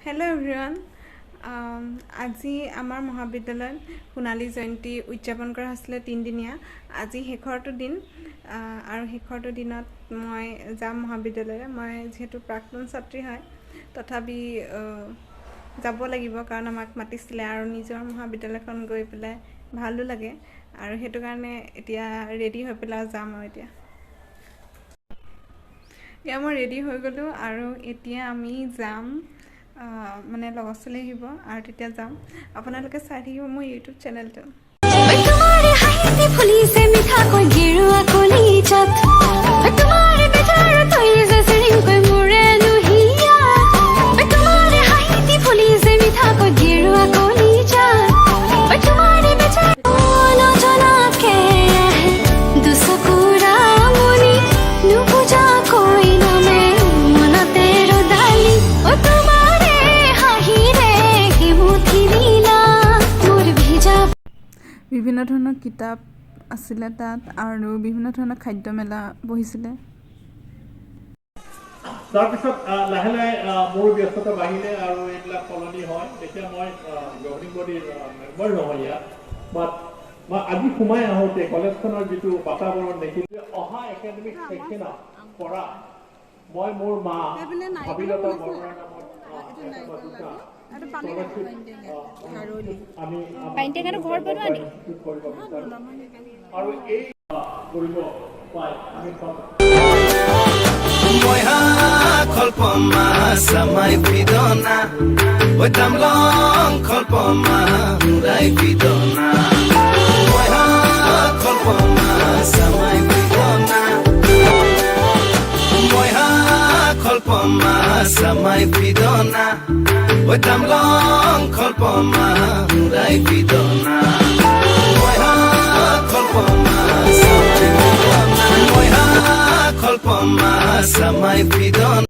Hello everyone. আজি আমাৰ মহাবিদ্যালয়ত সোণালী জয়ন্তী উদযাপন কৰা হৈছিল 3 দিনীয়া। আজি শেষৰটো দিন আৰু শেষৰটো দিনত মই যাম মহাবিদ্যালয়লৈ। মই যেহেতু প্ৰাক্তন ছাত্ৰী হয় তথাপি যাব লাগিব কাৰণ আমাক মাতিছিলে আৰু নিজৰ মহাবিদ্যালয়খন গৈ পেলাই ভালো লাগে আৰু হেতু কাৰণে এতিয়া ৰেডি হৈ পেলাই যাম আৰু এতিয়া মই ৰেডি হৈ গলো আৰু এতিয়া আমি যাম মানে লগছলে আহিব আৰু তেতিয়া যাম আপোনালোকে চাই থাকিব মোৰ ইউটিউব চেনেলটো तुम्हारे हाथी फुली से मीठा कोई गिरुआ कोली जात तुम्हारे बेचार तोई से सिंह कोई मुरे नुहिया तुम्हारे हाथी फुली से मीठा कोई गिरुआ कोली जात तुम्हारे बेचार ना जना के है दुसकुरा मुनी नु पूजा कोई ना मैं मना तेरो दाली ओ तुम्हारे हाही रे की मुठी लीला मोर भेजा বিভিন্ন ধৰণৰ কিতাপ আছিল তাত আৰু বিভিন্ন ধৰণৰ খাদ্য মেলা বহিছিলে তাৰপিছত লাহে লাহে মোৰ ব্যস্ততা বাঢ়িলে আৰু এইবিলাক সলনি হয় তেতিয়া মই গভৰ্ণিং বডিৰ মেম্বাৰ নহয় ইয়াত বাট মই আজি সোমাই আহোঁতে কলেজখনৰ যিটো বাতাবৰণ দেখিলোঁ অহা একাডেমিক ছেশ্যনত পৰা মই মোৰ মা ভাবিলতা বৰুৱাৰ নামত আৰু এই কৰিব পাই আমি Kolpoma samai vidona Oi tamlong kolpoma urai vidona Oi kolpoma samai vidona Oi kolpoma samai vidona Oi tamlong kolpoma urai vidona Oi kolpoma samai vidona Oi kolpoma samai vidona